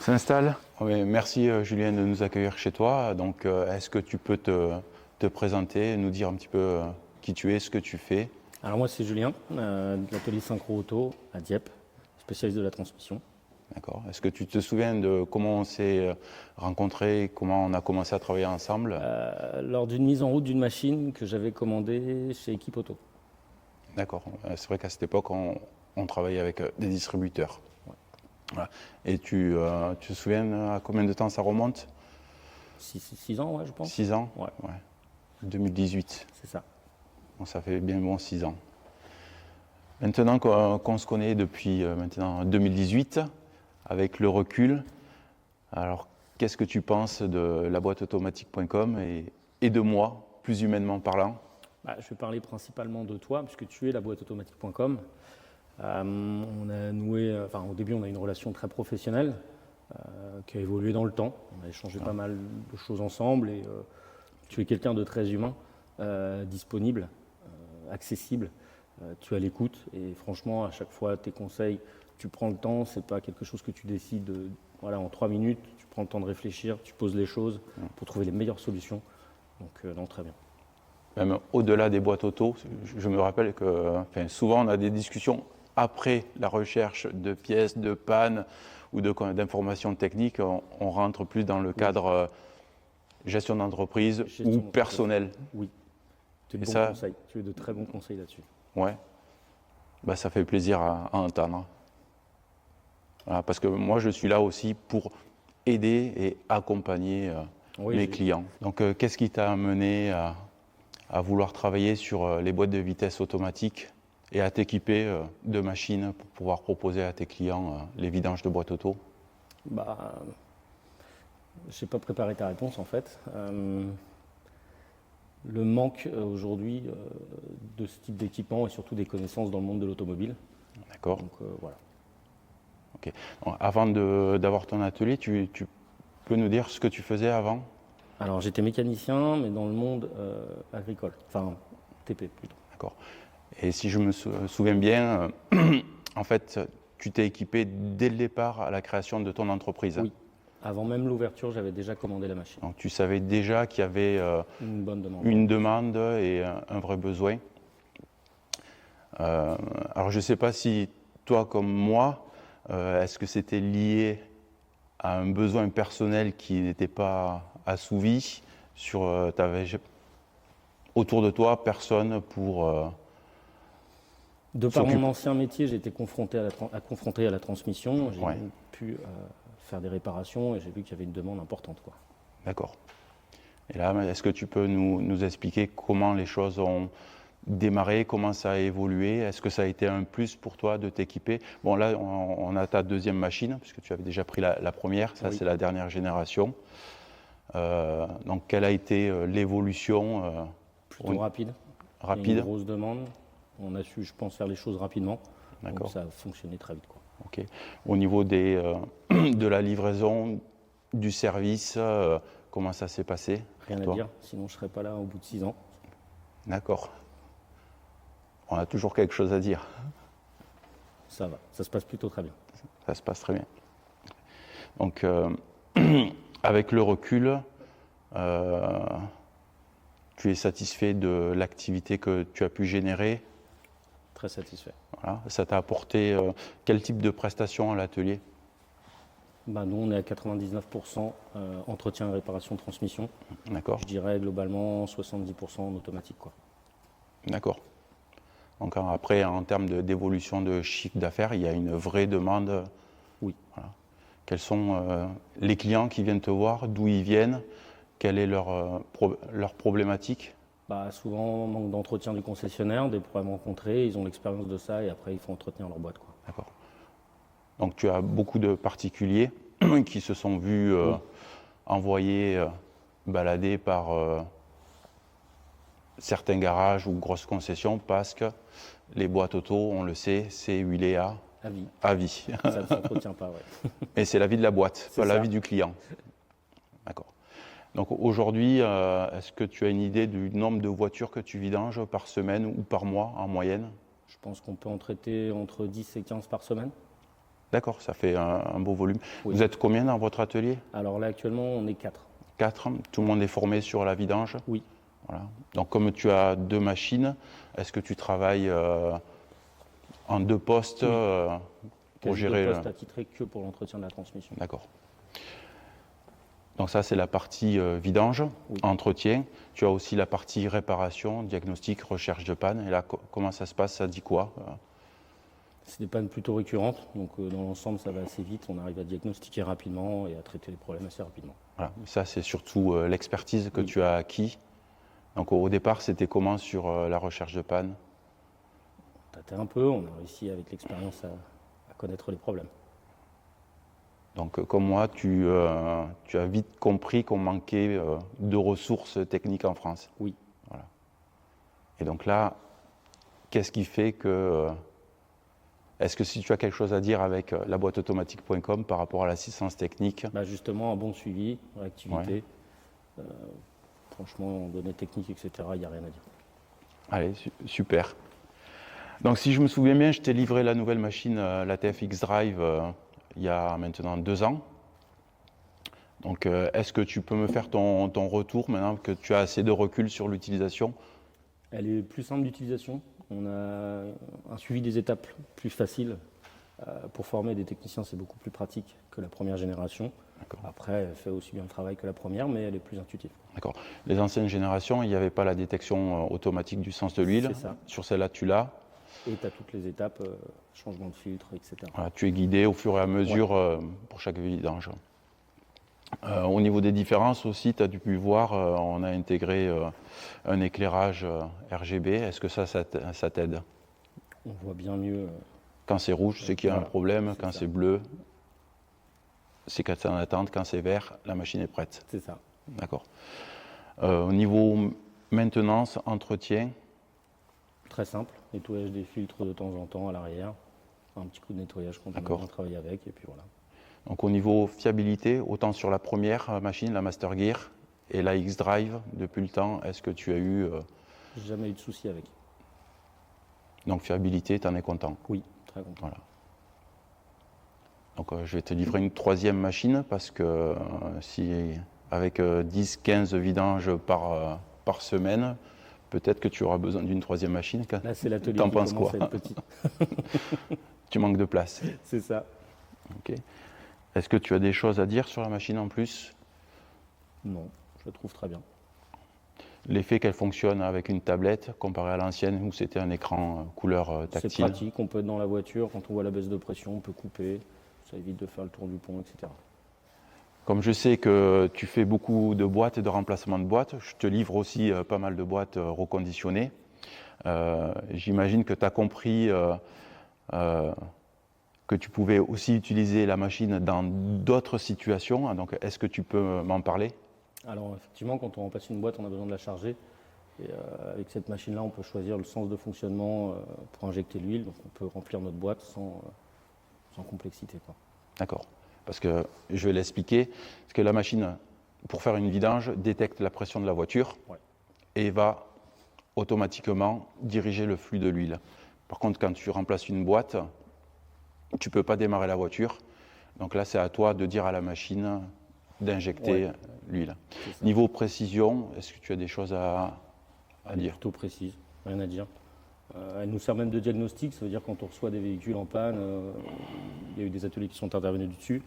s'installe. Oui, merci Julien de nous accueillir chez toi. Donc, est-ce que tu peux te présenter, nous dire un petit peu qui tu es, ce que tu fais? Alors moi c'est Julien, de l'atelier Synchro Auto à Dieppe, spécialiste de la transmission. D'accord. Est-ce que tu te souviens de comment on s'est rencontrés, comment on a commencé à travailler ensemble? Lors d'une mise en route d'une machine que j'avais commandée chez Equipe Auto. D'accord. C'est vrai qu'à cette époque, on travaillait avec des distributeurs. Ouais. Voilà. Et tu te souviens à combien de temps ça remonte? 6 ans, ouais, je pense. 6 ans? Ouais. 2018. C'est ça. Bon, ça fait bien bon 6 ans. Maintenant qu'on se connaît depuis maintenant 2018, avec le recul, alors qu'est-ce que tu penses de laboîteautomatique.com et de moi, plus humainement parlant? Je vais parler principalement de toi, puisque tu es laboîteautomatique.com. On a noué, au début on a une relation très professionnelle qui a évolué dans le temps. On a échangé pas mal de choses ensemble et tu es quelqu'un de très humain, disponible, accessible. Tu as l'écoute et franchement à chaque fois tes conseils, tu prends le temps, c'est pas quelque chose que tu décides en 3 minutes, tu prends le temps de réfléchir, tu poses les choses pour trouver les meilleures solutions. Donc non, très bien. Même au-delà des boîtes auto, je me rappelle que souvent on a des discussions après la recherche de pièces, de pannes ou d'informations techniques, on rentre plus dans le cadre gestion d'entreprise ou personnel. Oui, tu as de très bons conseils là-dessus. Ouais, ça fait plaisir à entendre. Voilà, parce que moi je suis là aussi pour aider et accompagner mes clients. Donc qu'est-ce qui t'a amené à vouloir travailler sur les boîtes de vitesse automatiques et à t'équiper de machines pour pouvoir proposer à tes clients les vidanges de boîtes auto? Je n'ai pas préparé ta réponse en fait. Le manque aujourd'hui de ce type d'équipement et surtout des connaissances dans le monde de l'automobile. D'accord. Donc voilà. Ok. Donc, avant d'avoir ton atelier, tu peux nous dire ce que tu faisais avant? Alors j'étais mécanicien, mais dans le monde agricole, enfin TP plutôt. D'accord. Et si je me souviens bien, en fait, tu t'es équipé dès le départ à la création de ton entreprise. Oui. Avant même l'ouverture, j'avais déjà commandé la machine. Donc tu savais déjà qu'il y avait une bonne demande, une demande et un vrai besoin. Alors je ne sais pas si toi comme moi, est-ce que c'était lié à un besoin personnel qui n'était pas assouvi autour de toi personne pour de par mon ancien métier, j'ai été confronté à la transmission. J'ai pu faire des réparations et j'ai vu qu'il y avait une demande importante. D'accord. Et là, est-ce que tu peux nous expliquer comment les choses ont démarré, comment ça a évolué? Est-ce que ça a été un plus pour toi de t'équiper? Bon, là, on a ta deuxième machine, puisque tu avais déjà pris la première. Ça, c'est la dernière génération. Donc, quelle a été l'évolution? Plutôt rapide. Rapide. Il y a une grosse demande. On a su, je pense, faire les choses rapidement. D'accord. Donc, ça a fonctionné très vite. Ok. Au niveau de la livraison, du service, comment ça s'est passé? Rien à dire, sinon je ne serais pas là au bout de 6 ans. D'accord. On a toujours quelque chose à dire. Ça va, ça se passe plutôt très bien. Ça se passe très bien. Donc, avec le recul, tu es satisfait de l'activité que tu as pu générer? Très satisfait. Voilà. Ça t'a apporté quel type de prestations à l'atelier? Nous, on est à 99% entretien et réparation de transmission. D'accord. Je dirais globalement 70% en automatique. D'accord. Donc après, en termes d'évolution de chiffre d'affaires, il y a une vraie demande. Oui. Voilà. Quels sont les clients qui viennent te voir? D'où ils viennent? Quelle est leur problématique? Souvent, manque d'entretien du concessionnaire, des problèmes rencontrés, ils ont l'expérience de ça et après, il faut entretenir leur boîte. D'accord. Donc tu as beaucoup de particuliers qui se sont vus envoyer balader par certains garages ou grosses concessions parce que les boîtes auto, on le sait, c'est huilé à vie. À vie. Ça ne s'entretient pas, Et c'est la vie de la boîte, pas la vie du client. D'accord. Donc aujourd'hui, est-ce que tu as une idée du nombre de voitures que tu vidanges par semaine ou par mois en moyenne? Je pense qu'on peut en traiter entre 10 et 15 par semaine. D'accord, ça fait un beau volume. Oui. Vous êtes combien dans votre atelier? Alors là, actuellement, on est 4. 4. Tout le monde est formé sur la vidange? Oui. Voilà. Donc, comme tu as 2 machines, est-ce que tu travailles en 2 postes pour gérer? 2 postes attitrés que pour l'entretien de la transmission. D'accord. Donc ça, c'est la partie vidange, Oui. entretien. Tu as aussi la partie réparation, diagnostic, recherche de panne. Et là, comment ça se passe? Ça dit quoi? C'est des pannes plutôt récurrentes, donc dans l'ensemble, ça va assez vite. On arrive à diagnostiquer rapidement et à traiter les problèmes assez rapidement. Voilà. Ça, c'est surtout l'expertise que Oui. tu as acquis. Donc au départ, c'était comment sur la recherche de panne? On tâtait un peu, on a réussi avec l'expérience à connaître les problèmes. Donc comme moi, tu as vite compris qu'on manquait de ressources techniques en France. Oui. Voilà. Et donc là, qu'est-ce qui fait que... est-ce que si tu as quelque chose à dire avec laboîteautomatique.com par rapport à l'assistance technique? Justement, un bon suivi, réactivité. Franchement, en données techniques, etc., il n'y a rien à dire. Allez, super. Donc si je me souviens bien, je t'ai livré la nouvelle machine, la TFX Drive, il y a maintenant 2 ans. Donc est-ce que tu peux me faire ton retour maintenant que tu as assez de recul sur l'utilisation? Elle est plus simple d'utilisation. On a un suivi des étapes plus facile. Pour former des techniciens, c'est beaucoup plus pratique que la première génération. Après, elle fait aussi bien le travail que la première, mais elle est plus intuitive. D'accord. Les anciennes générations, il n'y avait pas la détection automatique du sens de l'huile. C'est ça. Sur celle-là, tu l'as. Et tu as toutes les étapes, changement de filtre, etc. Voilà, tu es guidé au fur et à mesure pour chaque vidange. Au niveau des différences aussi, tu as dû voir, on a intégré un éclairage RGB. Est-ce que ça t'aide? On voit bien mieux. Quand c'est rouge, c'est qu'il y a un problème. Quand c'est bleu, c'est qu'elle est en attente. Quand c'est vert, la machine est prête. C'est ça. D'accord. Au niveau maintenance, entretien? Très simple. Nettoyage des filtres de temps en temps à l'arrière. Un petit coup de nettoyage quand on a bien travaillé avec. Et puis voilà. Donc au niveau fiabilité, autant sur la première machine, la Master Gear, et la X-Drive, depuis le temps, est-ce que tu as eu... J'ai jamais eu de souci avec. Donc fiabilité, tu en es content? Oui, très content. Voilà. Donc je vais te livrer une 3e machine parce que si avec 10-15 vidanges par semaine, peut-être que tu auras besoin d'une 3e machine. Là, c'est l'atelier T'en qui penses commence quoi? à être petit. Tu manques de place. C'est ça. Ok. Est-ce que tu as des choses à dire sur la machine en plus? Non, je la trouve très bien. L'effet qu'elle fonctionne avec une tablette comparé à l'ancienne où c'était un écran couleur tactile. C'est pratique, on peut être dans la voiture, quand on voit la baisse de pression, on peut couper, ça évite de faire le tour du pont, etc. Comme je sais que tu fais beaucoup de boîtes et de remplacements de boîtes, je te livre aussi pas mal de boîtes reconditionnées. J'imagine que tu as compris que tu pouvais aussi utiliser la machine dans d'autres situations. Donc, est-ce que tu peux m'en parler? Alors, effectivement, quand on remplace une boîte, on a besoin de la charger. Et avec cette machine-là, on peut choisir le sens de fonctionnement pour injecter l'huile. Donc, on peut remplir notre boîte sans complexité, quoi. D'accord. Parce que je vais l'expliquer. Parce que la machine, pour faire une vidange, détecte la pression de la voiture et va automatiquement diriger le flux de l'huile. Par contre, quand tu remplaces une boîte, tu ne peux pas démarrer la voiture. Donc là, c'est à toi de dire à la machine d'injecter l'huile. Niveau précision, est-ce que tu as des choses à dire? Plutôt précise, rien à dire. Elle nous sert même de diagnostic, ça veut dire quand on reçoit des véhicules en panne, il y a eu des ateliers qui sont intervenus dessus,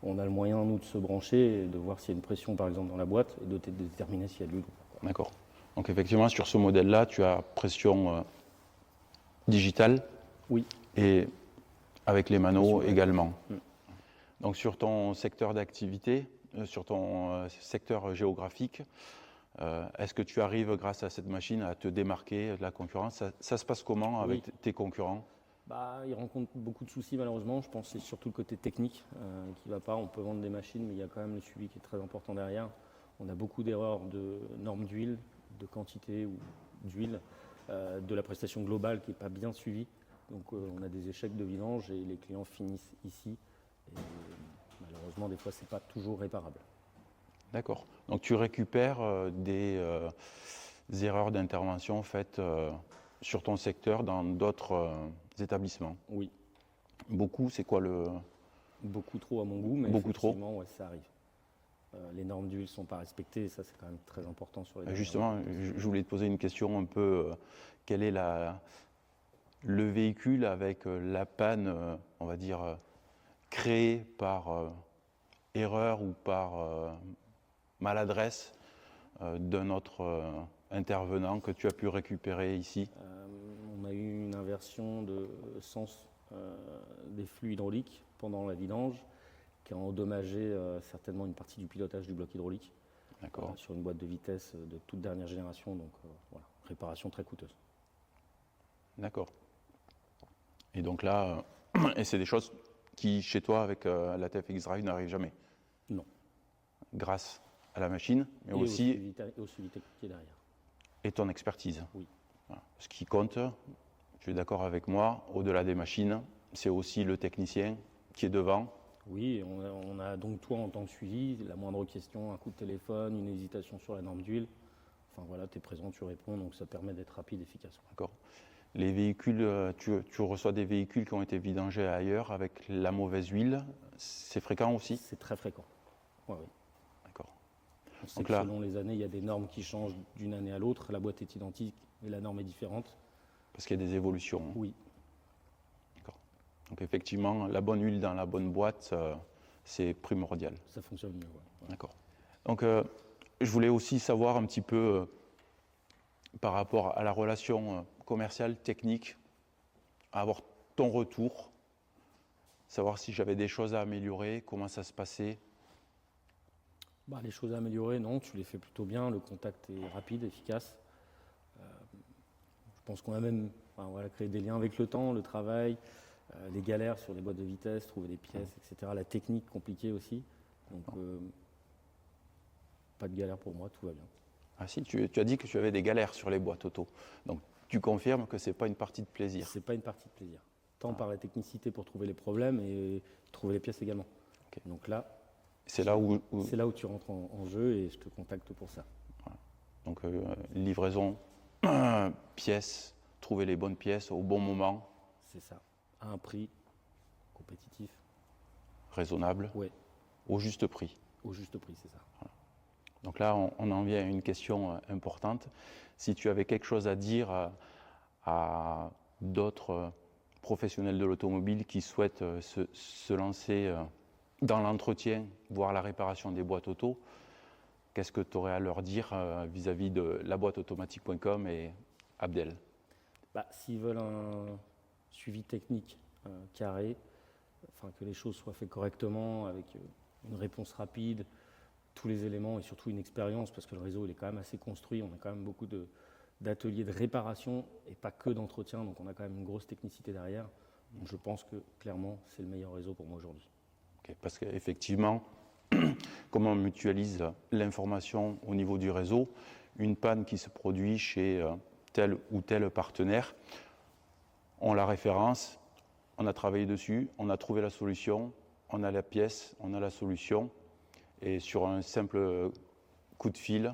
on a le moyen, nous, de se brancher et de voir s'il y a une pression, par exemple, dans la boîte et de déterminer s'il y a de l'huile ou pas. D'accord. Donc effectivement, sur ce modèle-là, tu as pression digitale. Oui. Et avec les manos également. Donc sur ton secteur d'activité, sur ton secteur géographique, est-ce que tu arrives, grâce à cette machine, à te démarquer de la concurrence? Ça se passe comment avec tes concurrents? Ils rencontrent beaucoup de soucis, malheureusement. Je pense que c'est surtout le côté technique qui ne va pas. On peut vendre des machines, mais il y a quand même le suivi qui est très important derrière. On a beaucoup d'erreurs de normes d'huile, de quantité ou d'huile, de la prestation globale qui n'est pas bien suivie. Donc on a des échecs de vidange et les clients finissent ici. Et malheureusement, des fois, ce n'est pas toujours réparable. D'accord. Donc tu récupères des erreurs d'intervention faites sur ton secteur dans d'autres établissements? Oui. Beaucoup, c'est quoi le... Beaucoup trop à mon goût, mais Beaucoup trop. effectivement, ouais, ça arrive. Les normes d'huile ne sont pas respectées, et ça c'est quand même très important sur les dernières Justement, années. je voulais te poser une question un peu, quel est le véhicule avec la panne, on va dire, créée par erreur ou par maladresse d'un autre intervenant que tu as pu récupérer ici? On a eu une inversion de sens des flux hydrauliques pendant la vidange qui a endommagé certainement une partie du pilotage du bloc hydraulique sur une boîte de vitesse de toute dernière génération. Donc voilà, réparation très coûteuse. D'accord. Et donc là, et c'est des choses qui, chez toi, avec la TFX Drive, n'arrivent jamais? Non. Grâce à la machine, mais et aussi au suivi technique qui est derrière. et ton expertise. Oui. Voilà. Ce qui compte, tu es d'accord avec moi, au-delà des machines, c'est aussi le technicien qui est devant. Oui, on a donc toi en tant que suivi, la moindre question, un coup de téléphone, une hésitation sur la norme d'huile. Enfin voilà, tu es présent, tu réponds, donc ça permet d'être rapide et efficace. D'accord. Les véhicules, tu reçois des véhicules qui ont été vidangés ailleurs avec la mauvaise huile, c'est fréquent aussi? C'est très fréquent. Ouais, oui. D'accord. On sait Donc que là, selon les années, il y a des normes qui changent d'une année à l'autre. La boîte est identique, mais la norme est différente. parce qu'il y a des évolutions. Oui. D'accord. Donc effectivement, la bonne huile dans la bonne boîte, c'est primordial. Ça fonctionne mieux. Ouais. D'accord. Donc je voulais aussi savoir un petit peu par rapport à la relation commerciale, technique, avoir ton retour, savoir si j'avais des choses à améliorer, comment ça se passait. Les choses à améliorer, non, tu les fais plutôt bien. Le contact est rapide, efficace. Je pense qu'on a même créé des liens avec le temps, le travail, les galères sur les boîtes de vitesse, trouver des pièces, etc. La technique compliquée aussi. Donc, pas de galère pour moi, tout va bien. Ah si, tu as dit que tu avais des galères sur les boîtes auto. Donc tu confirmes que ce n'est pas une partie de plaisir. C'est pas une partie de plaisir. Tant par la technicité pour trouver les problèmes et trouver les pièces également. Okay. Donc là, c'est là où tu rentres en jeu et je te contacte pour ça. Voilà. Donc livraison, pièces, trouver les bonnes pièces au bon moment. C'est ça. À un prix compétitif. Raisonnable. Oui. Au juste prix. Au juste prix, c'est ça. Voilà. Donc là, on en vient à une question importante. Si tu avais quelque chose à dire à d'autres professionnels de l'automobile qui souhaitent se lancer dans l'entretien, voire la réparation des boîtes auto, qu'est-ce que tu aurais à leur dire vis-à-vis de laboîteautomatique.com et Abdel? S'ils veulent un suivi technique carré, que les choses soient faites correctement, avec une réponse rapide, tous les éléments et surtout une expérience, parce que le réseau il est quand même assez construit, on a quand même beaucoup d'ateliers de réparation et pas que d'entretien, donc on a quand même une grosse technicité derrière. Donc je pense que clairement c'est le meilleur réseau pour moi aujourd'hui. Okay, parce qu'effectivement, comme on mutualise l'information au niveau du réseau, une panne qui se produit chez tel ou tel partenaire, on la référence, on a travaillé dessus, on a trouvé la solution, on a la pièce, on a la solution, et sur un simple coup de fil,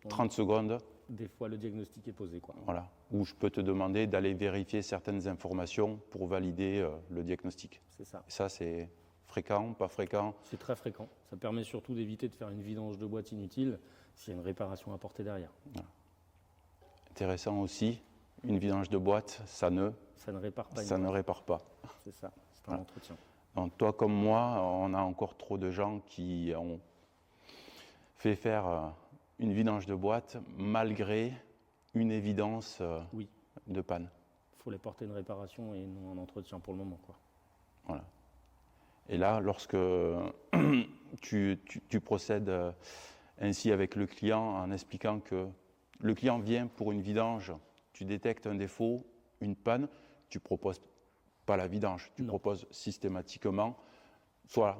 30 secondes. Des fois, le diagnostic est posé. Voilà, où je peux te demander d'aller vérifier certaines informations pour valider le diagnostic. C'est ça. Et ça, c'est fréquent, pas fréquent? C'est très fréquent. Ça permet surtout d'éviter de faire une vidange de boîte inutile s'il y a une réparation à apporter derrière. Voilà. Intéressant aussi, une vidange de boîte, ça ne répare pas. Ça ne répare pas. C'est ça, c'est un entretien. Donc toi comme moi, on a encore trop de gens qui ont fait faire une vidange de boîte malgré une évidence de panne. Il faut les porter une réparation et non un entretien pour le moment. Voilà. Et là, lorsque tu procèdes ainsi avec le client en expliquant que le client vient pour une vidange, tu détectes un défaut, une panne, tu proposes pas la vidange, tu proposes systématiquement soit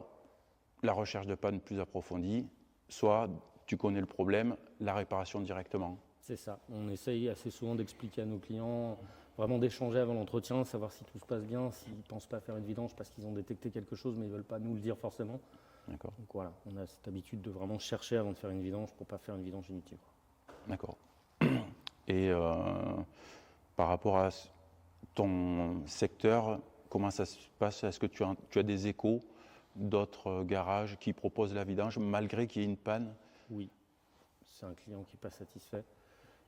la recherche de panne plus approfondie, soit tu connais le problème, la réparation directement. C'est ça. On essaye assez souvent d'expliquer à nos clients, vraiment d'échanger avant l'entretien, savoir si tout se passe bien, s'ils ne pensent pas faire une vidange parce qu'ils ont détecté quelque chose mais ils ne veulent pas nous le dire forcément. D'accord. Donc voilà, on a cette habitude de vraiment chercher avant de faire une vidange pour ne pas faire une vidange inutile. D'accord. Et par rapport à ton secteur, comment ça se passe? Est-ce que tu as des échos d'autres garages qui proposent la vidange malgré qu'il y ait une panne? Oui, c'est un client qui n'est pas satisfait.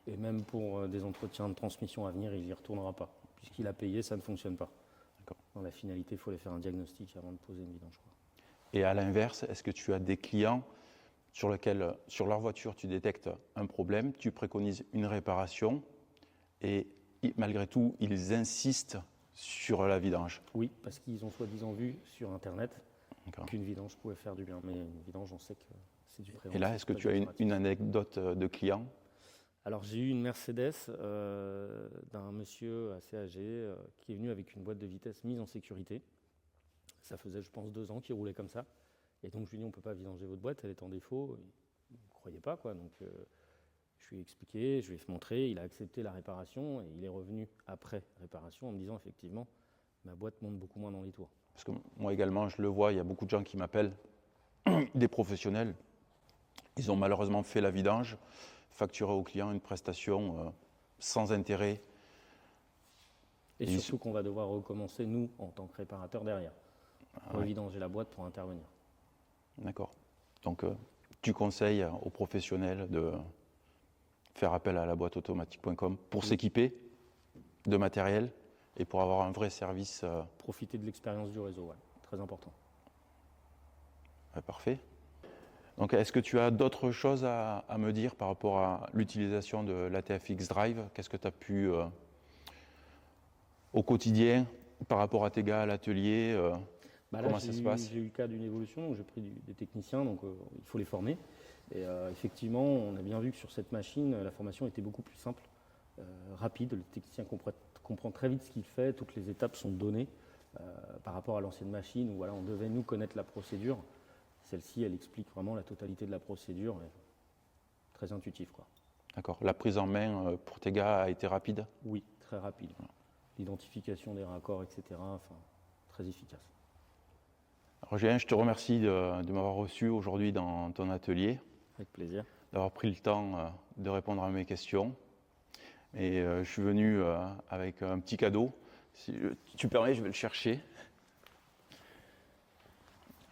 Et même pour des entretiens de transmission à venir, il n'y retournera pas. Puisqu'il a payé, ça ne fonctionne pas. Dans la finalité, il faut aller faire un diagnostic avant de poser une vidange. Et à l'inverse, est-ce que tu as des clients sur lesquels, sur leur voiture, tu détectes un problème, tu préconises une réparation et malgré tout, ils insistent sur la vidange? Oui, parce qu'ils ont soi-disant vu sur Internet qu'une vidange pouvait faire du bien. Mais une vidange, on sait que c'est du préventif. Et là, est-ce que tu as une anecdote de client? Alors, j'ai eu une Mercedes d'un monsieur assez âgé qui est venu avec une boîte de vitesse mise en sécurité. Ça faisait, je pense, 2 ans qu'il roulait comme ça. Et donc, je lui ai dit, on ne peut pas vidanger votre boîte, elle est en défaut. Il ne croyait pas, quoi. Donc, je lui ai expliqué, je lui ai montré, il a accepté la réparation et il est revenu après réparation en me disant, effectivement, ma boîte monte beaucoup moins dans les tours. Parce que moi également, je le vois, il y a beaucoup de gens qui m'appellent, des professionnels. Ils ont malheureusement fait la vidange, facturé au client une prestation sans intérêt. Et surtout qu'on va devoir recommencer, nous, en tant que réparateur derrière. Revidanger la boîte pour intervenir. D'accord. Donc, tu conseilles aux professionnels de faire appel à la boîteautomatique.com pour s'équiper de matériel et pour avoir un vrai service. Profiter de l'expérience du réseau, ouais. Très important. Ouais, parfait. Donc, est-ce que tu as d'autres choses à me dire par rapport à l'utilisation de l'ATFX Drive? Qu'est-ce que tu as pu au quotidien par rapport à tes gars à l'atelier? Comment ça se passe? J'ai eu le cas d'une évolution, donc j'ai pris des techniciens, donc il faut les former. Et effectivement, on a bien vu que sur cette machine, la formation était beaucoup plus simple, rapide. Le technicien comprend très vite ce qu'il fait, toutes les étapes sont données par rapport à l'ancienne machine où voilà, on devait nous connaître la procédure. Celle-ci, elle explique vraiment la totalité de la procédure, très intuitif, quoi. D'accord. La prise en main pour tes gars a été rapide? Oui, très rapide. L'identification des raccords, etc., enfin, très efficace. Alors, Julien, je te remercie de m'avoir reçu aujourd'hui dans ton atelier. Avec plaisir. D'avoir pris le temps de répondre à mes questions. Et je suis venu avec un petit cadeau. Si tu permets, je vais le chercher.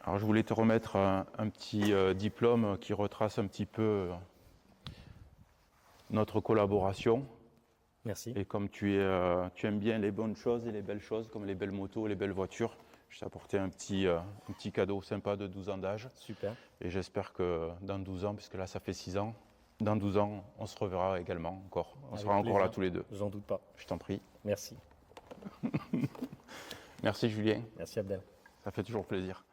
Alors, je voulais te remettre un petit diplôme qui retrace un petit peu notre collaboration. Merci. Et comme tu aimes bien les bonnes choses et les belles choses, comme les belles motos, les belles voitures, je t'ai apporté un petit cadeau sympa de 12 ans d'âge. Super. Et j'espère que dans 12 ans, puisque là ça fait 6 ans, dans 12 ans, on se reverra également encore. On sera encore là tous les deux. J'en doute pas. Je t'en prie. Merci. Merci Julien. Merci Abdel. Ça fait toujours plaisir.